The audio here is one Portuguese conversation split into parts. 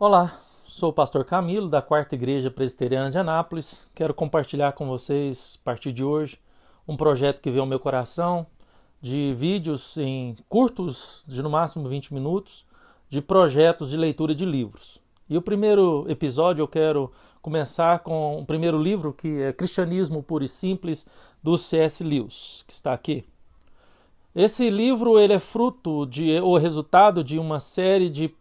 Olá, sou o pastor Camilo da Quarta Igreja Presbiteriana de Anápolis. Quero compartilhar com vocês, a partir de hoje, um projeto que veio ao meu coração de vídeos em curtos, de no máximo 20 minutos, de projetos de leitura de livros. E o primeiro episódio eu quero começar com o primeiro livro, que é Cristianismo Puro e Simples, do C.S. Lewis, que está aqui. Esse livro ele é fruto ou resultado de uma série de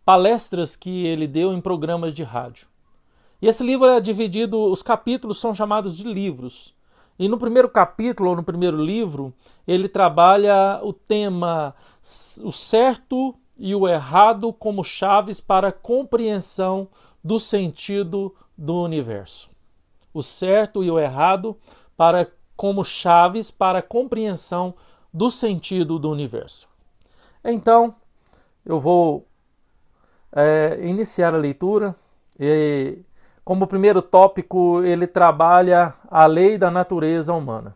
palestras que ele deu em programas de rádio. E esse livro é dividido, os capítulos são chamados de livros. E no primeiro capítulo, ou no primeiro livro, ele trabalha o tema o certo e o errado como chaves para a compreensão do sentido do universo. O certo e o errado como chaves para a compreensão do sentido do universo. Então, eu vou iniciar a leitura. E, como primeiro tópico, ele trabalha a lei da natureza humana.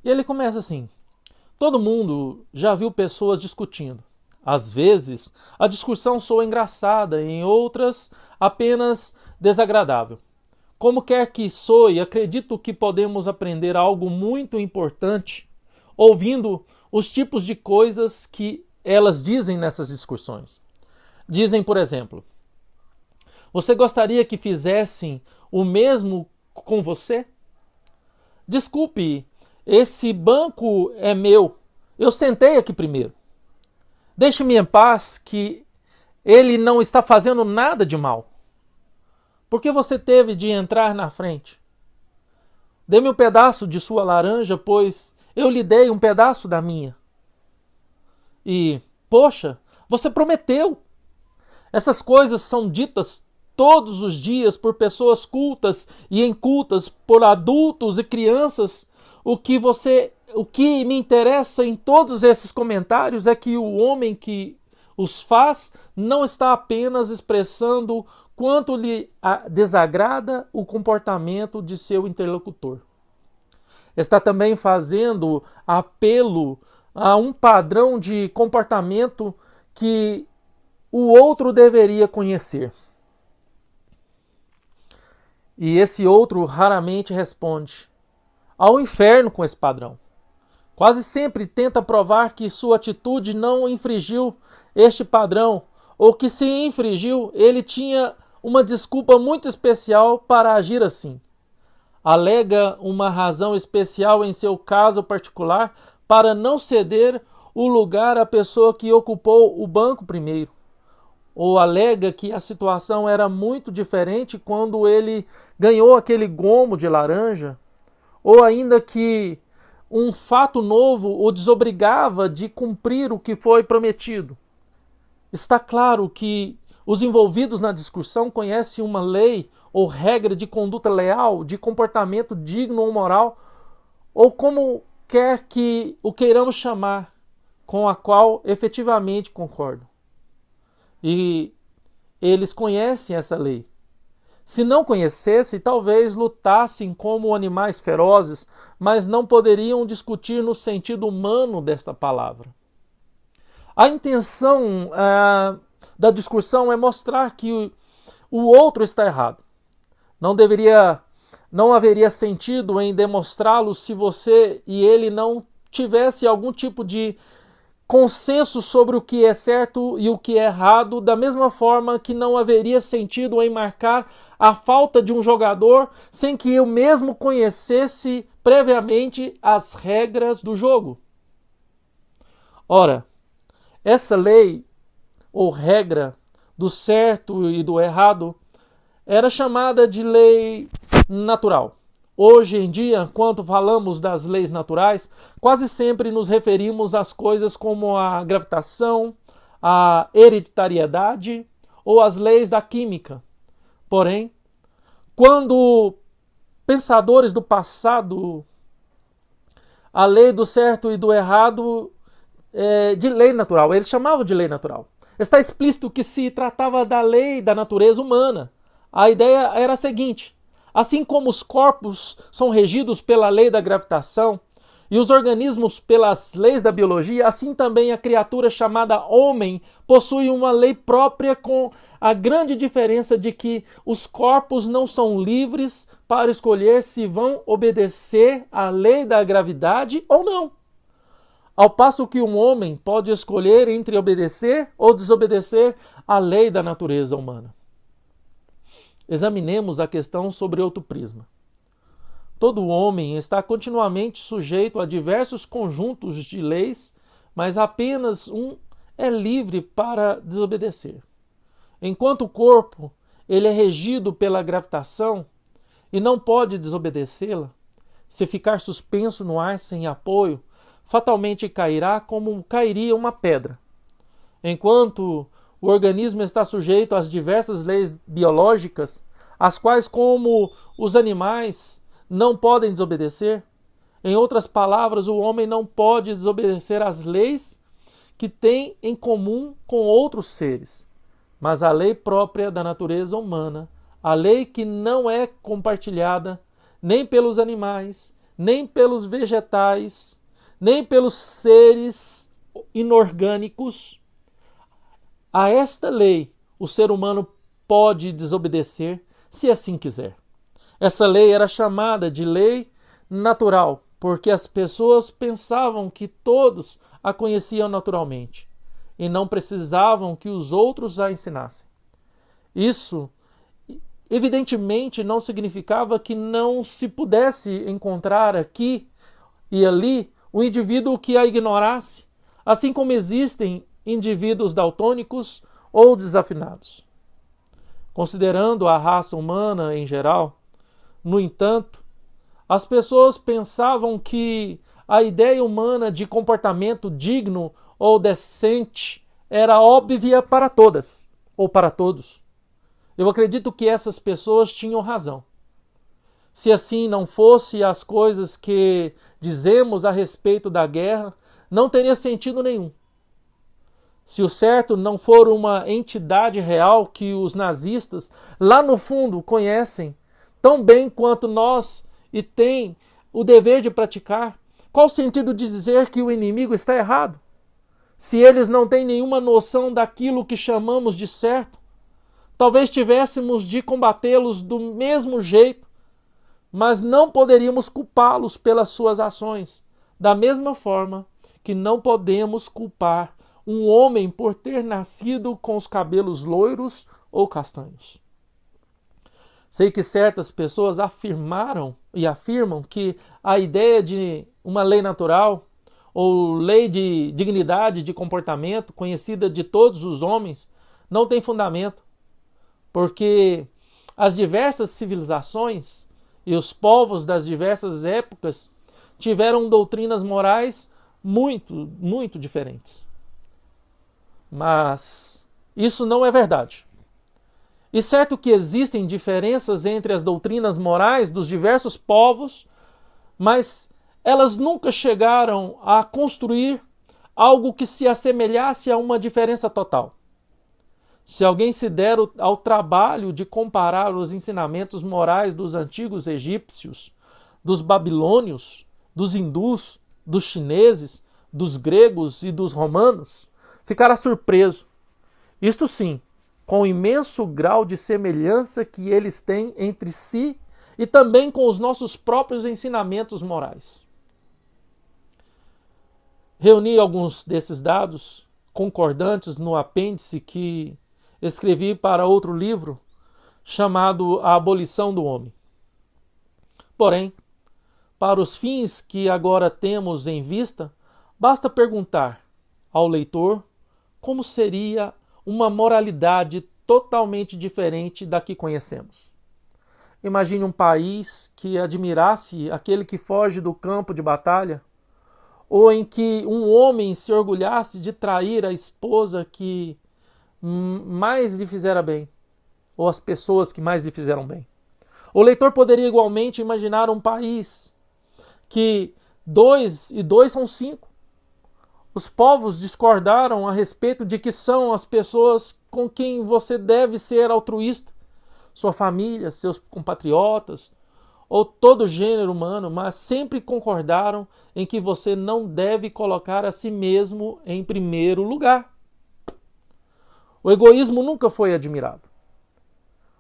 E ele começa assim: todo mundo já viu pessoas discutindo. Às vezes, a discussão soa engraçada, em outras, apenas desagradável. Como quer que soe, acredito que podemos aprender algo muito importante ouvindo os tipos de coisas que elas dizem nessas discussões. Dizem, por exemplo: você gostaria que fizessem o mesmo com você? Desculpe, esse banco é meu. Eu sentei aqui primeiro. Deixe-me em paz, que ele não está fazendo nada de mal. Por que você teve de entrar na frente? Dê-me um pedaço de sua laranja, pois eu lhe dei um pedaço da minha. E, poxa, você prometeu. Essas coisas são ditas todos os dias por pessoas cultas e incultas, por adultos e crianças. O que me interessa em todos esses comentários é que o homem que os faz não está apenas expressando quanto lhe desagrada o comportamento de seu interlocutor. Está também fazendo apelo a um padrão de comportamento que o outro deveria conhecer. E esse outro raramente responde ao inferno com esse padrão. Quase sempre tenta provar que sua atitude não infringiu este padrão, ou que se infringiu, ele tinha uma desculpa muito especial para agir assim. Alega uma razão especial em seu caso particular para não ceder o lugar à pessoa que ocupou o banco primeiro. Ou alega que a situação era muito diferente quando ele ganhou aquele gomo de laranja, ou ainda que um fato novo o desobrigava de cumprir o que foi prometido. Está claro que os envolvidos na discussão conhecem uma lei ou regra de conduta leal, de comportamento digno ou moral, ou como quer que o queiramos chamar, com a qual efetivamente concordam. E eles conhecem essa lei. Se não conhecessem, talvez lutassem como animais ferozes, mas não poderiam discutir no sentido humano desta palavra. A intenção da discussão é mostrar que o outro está errado. Não haveria sentido em demonstrá-lo se você e ele não tivessem algum tipo de consenso sobre o que é certo e o que é errado, da mesma forma que não haveria sentido em marcar a falta de um jogador sem que eu mesmo conhecesse previamente as regras do jogo. Ora, essa lei ou regra do certo e do errado era chamada de lei natural. Hoje em dia, quando falamos das leis naturais, quase sempre nos referimos às coisas como a gravitação, a hereditariedade ou as leis da química. Porém, quando pensadores do passado, a lei do certo e do errado de lei natural, eles chamavam de lei natural. Está explícito que se tratava da lei da natureza humana. A ideia era a seguinte: assim como os corpos são regidos pela lei da gravitação E os organismos, pelas leis da biologia, assim também a criatura chamada homem possui uma lei própria, com a grande diferença de que os corpos não são livres para escolher se vão obedecer à lei da gravidade ou não. Ao passo que um homem pode escolher entre obedecer ou desobedecer à lei da natureza humana. Examinemos a questão sobre outro prisma. Todo homem está continuamente sujeito a diversos conjuntos de leis, mas apenas um é livre para desobedecer. Enquanto o corpo ele é regido pela gravitação e não pode desobedecê-la, se ficar suspenso no ar sem apoio, fatalmente cairá como cairia uma pedra. Enquanto o organismo está sujeito às diversas leis biológicas, as quais, como os animais, não podem desobedecer. Em outras palavras, o homem não pode desobedecer às leis que tem em comum com outros seres, mas a lei própria da natureza humana, a lei que não é compartilhada nem pelos animais, nem pelos vegetais, nem pelos seres inorgânicos. A esta lei, o ser humano pode desobedecer se assim quiser. Essa lei era chamada de lei natural, porque as pessoas pensavam que todos a conheciam naturalmente e não precisavam que os outros a ensinassem. Isso, evidentemente, não significava que não se pudesse encontrar aqui e ali o indivíduo que a ignorasse, assim como existem indivíduos daltônicos ou desafinados. Considerando a raça humana em geral, no entanto, as pessoas pensavam que a ideia humana de comportamento digno ou decente era óbvia para todas ou para todos. Eu acredito que essas pessoas tinham razão. Se assim não fosse, as coisas que dizemos a respeito da guerra não teria sentido nenhum. Se o certo não for uma entidade real que os nazistas, lá no fundo, conhecem tão bem quanto nós e têm o dever de praticar, qual o sentido de dizer que o inimigo está errado? Se eles não têm nenhuma noção daquilo que chamamos de certo, talvez tivéssemos de combatê-los do mesmo jeito, mas não poderíamos culpá-los pelas suas ações, da mesma forma que não podemos culpar um homem por ter nascido com os cabelos loiros ou castanhos. Sei que certas pessoas afirmaram e afirmam que a ideia de uma lei natural ou lei de dignidade de comportamento conhecida de todos os homens não tem fundamento, porque as diversas civilizações e os povos das diversas épocas tiveram doutrinas morais muito diferentes. Mas isso não é verdade. E certo que existem diferenças entre as doutrinas morais dos diversos povos, mas elas nunca chegaram a construir algo que se assemelhasse a uma diferença total. Se alguém se der ao trabalho de comparar os ensinamentos morais dos antigos egípcios, dos babilônios, dos hindus, dos chineses, dos gregos e dos romanos, ficará surpreso. Isto sim, com o imenso grau de semelhança que eles têm entre si e também com os nossos próprios ensinamentos morais. Reuni alguns desses dados concordantes no apêndice que escrevi para outro livro chamado A Abolição do Homem. Porém, para os fins que agora temos em vista, basta perguntar ao leitor como seria uma moralidade totalmente diferente da que conhecemos. Imagine um país que admirasse aquele que foge do campo de batalha, ou em que um homem se orgulhasse de trair a esposa que mais lhe fizera bem, ou as pessoas que mais lhe fizeram bem. O leitor poderia igualmente imaginar um país que 2 e 2 são 5. Os povos discordaram a respeito de que são as pessoas com quem você deve ser altruísta, sua família, seus compatriotas, ou todo o gênero humano, mas sempre concordaram em que você não deve colocar a si mesmo em primeiro lugar. O egoísmo nunca foi admirado.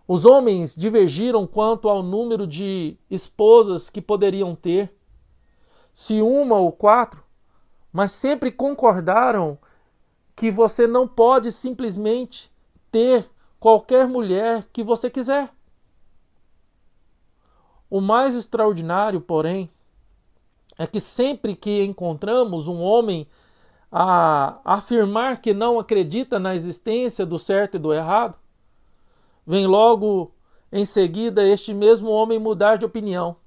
Os homens divergiram quanto ao número de esposas que poderiam ter, se uma ou quatro, mas sempre concordaram que você não pode simplesmente ter qualquer mulher que você quiser. O mais extraordinário, porém, é que sempre que encontramos um homem a afirmar que não acredita na existência do certo e do errado, vem logo em seguida este mesmo homem mudar de opinião.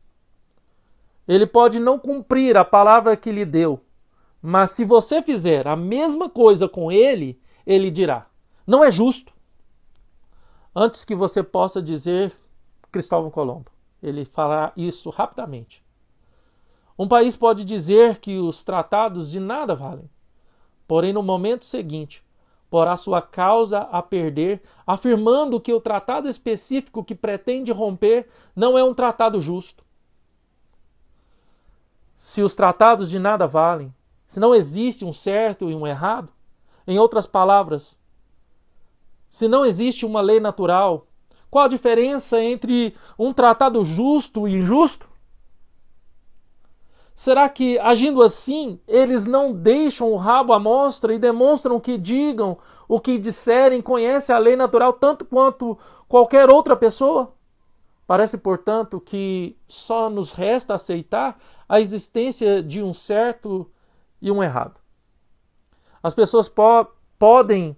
Ele pode não cumprir a palavra que lhe deu, mas se você fizer a mesma coisa com ele, ele dirá: não é justo. Antes que você possa dizer Cristóvão Colombo, ele fará isso rapidamente. Um país pode dizer que os tratados de nada valem, porém no momento seguinte porá sua causa a perder, afirmando que o tratado específico que pretende romper não é um tratado justo. Se os tratados de nada valem, se não existe um certo e um errado, em outras palavras, se não existe uma lei natural, qual a diferença entre um tratado justo e injusto? Será que, agindo assim, eles não deixam o rabo à mostra e demonstram que digam o que disserem, conhecem a lei natural tanto quanto qualquer outra pessoa? Parece, portanto, que só nos resta aceitar a existência de um certo e um errado. As pessoas podem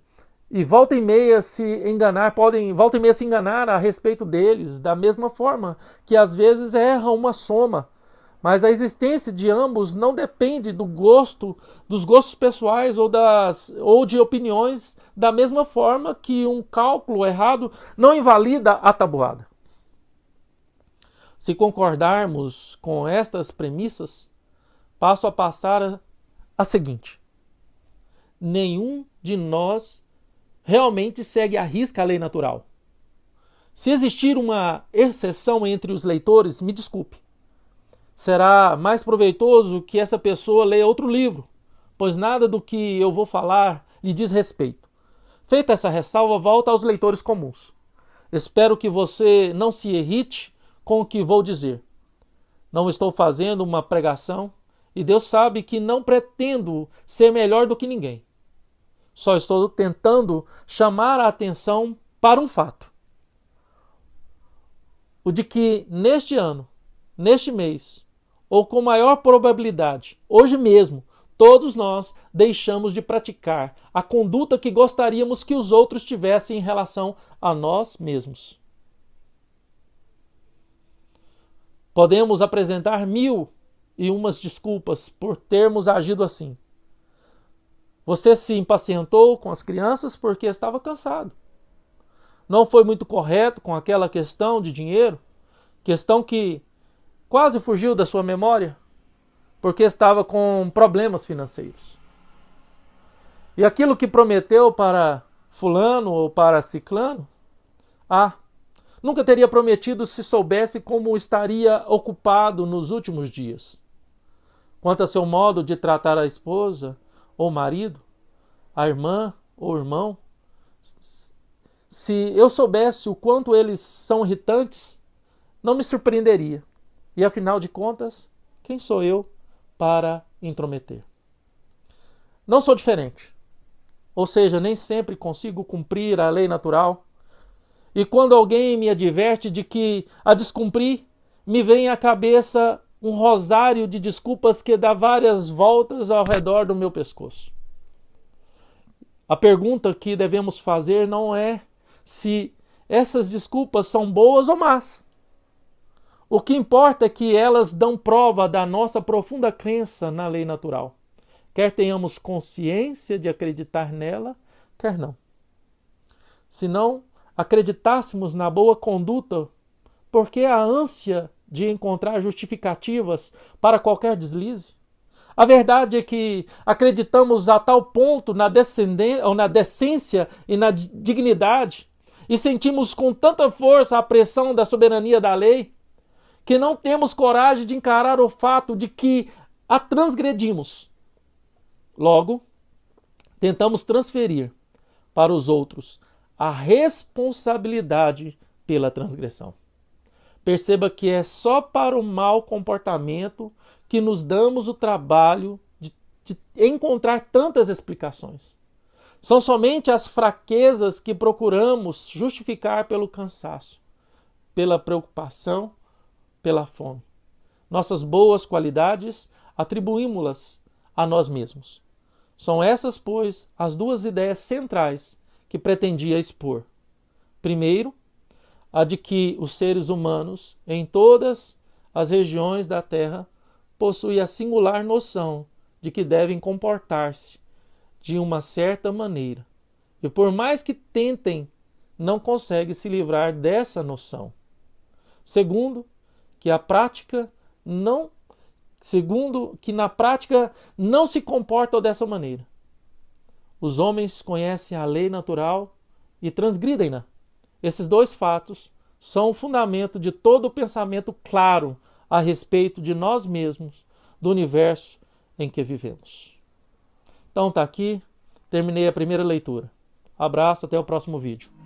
e volta e meia se enganar, podem volta e meia se enganar a respeito deles, da mesma forma que às vezes erram uma soma. Mas a existência de ambos não depende do gosto, dos gostos pessoais ou de opiniões, da mesma forma que um cálculo errado não invalida a tabuada. Se concordarmos com estas premissas, passo a passar a seguinte: nenhum de nós realmente segue à risca a lei natural. Se existir uma exceção entre os leitores, me desculpe. Será mais proveitoso que essa pessoa leia outro livro, pois nada do que eu vou falar lhe diz respeito. Feita essa ressalva, volta aos leitores comuns. Espero que você não se irrite com o que vou dizer. Não estou fazendo uma pregação e Deus sabe que não pretendo ser melhor do que ninguém. Só estou tentando chamar a atenção para um fato. O de que neste ano, neste mês, ou com maior probabilidade, hoje mesmo, todos nós deixamos de praticar a conduta que gostaríamos que os outros tivessem em relação a nós mesmos. Podemos apresentar 1001 desculpas por termos agido assim. Você se impacientou com as crianças porque estava cansado. Não foi muito correto com aquela questão de dinheiro, questão que quase fugiu da sua memória, porque estava com problemas financeiros. E aquilo que prometeu para fulano ou para ciclano, nunca teria prometido se soubesse como estaria ocupado nos últimos dias. Quanto a seu modo de tratar a esposa ou marido, a irmã ou irmão, se eu soubesse o quanto eles são irritantes, não me surpreenderia. E afinal de contas, quem sou eu para intrometer? Não sou diferente. Ou seja, nem sempre consigo cumprir a lei natural. E quando alguém me adverte de que a descumpri, me vem à cabeça um rosário de desculpas que dá várias voltas ao redor do meu pescoço. A pergunta que devemos fazer não é se essas desculpas são boas ou más. O que importa é que elas dão prova da nossa profunda crença na lei natural. Quer tenhamos consciência de acreditar nela, quer não. Se não acreditássemos na boa conduta, por que a ânsia de encontrar justificativas para qualquer deslize? A verdade é que acreditamos a tal ponto na decência e na dignidade e sentimos com tanta força a pressão da soberania da lei que não temos coragem de encarar o fato de que a transgredimos. Logo, tentamos transferir para os outros a responsabilidade pela transgressão. Perceba que é só para o mau comportamento que nos damos o trabalho de encontrar tantas explicações. São somente as fraquezas que procuramos justificar pelo cansaço, pela preocupação, pela fome. Nossas boas qualidades atribuímos-las a nós mesmos. São essas, pois, as duas ideias centrais que pretendia expor. Primeiro, a de que os seres humanos, em todas as regiões da Terra, possuem a singular noção de que devem comportar-se de uma certa maneira. E por mais que tentem, não conseguem se livrar dessa noção. Segundo, que na prática não se comportam dessa maneira. Os homens conhecem a lei natural e transgridem-na. Esses dois fatos são o fundamento de todo o pensamento claro a respeito de nós mesmos, do universo em que vivemos. Então tá aqui, terminei a primeira leitura. Abraço, até o próximo vídeo.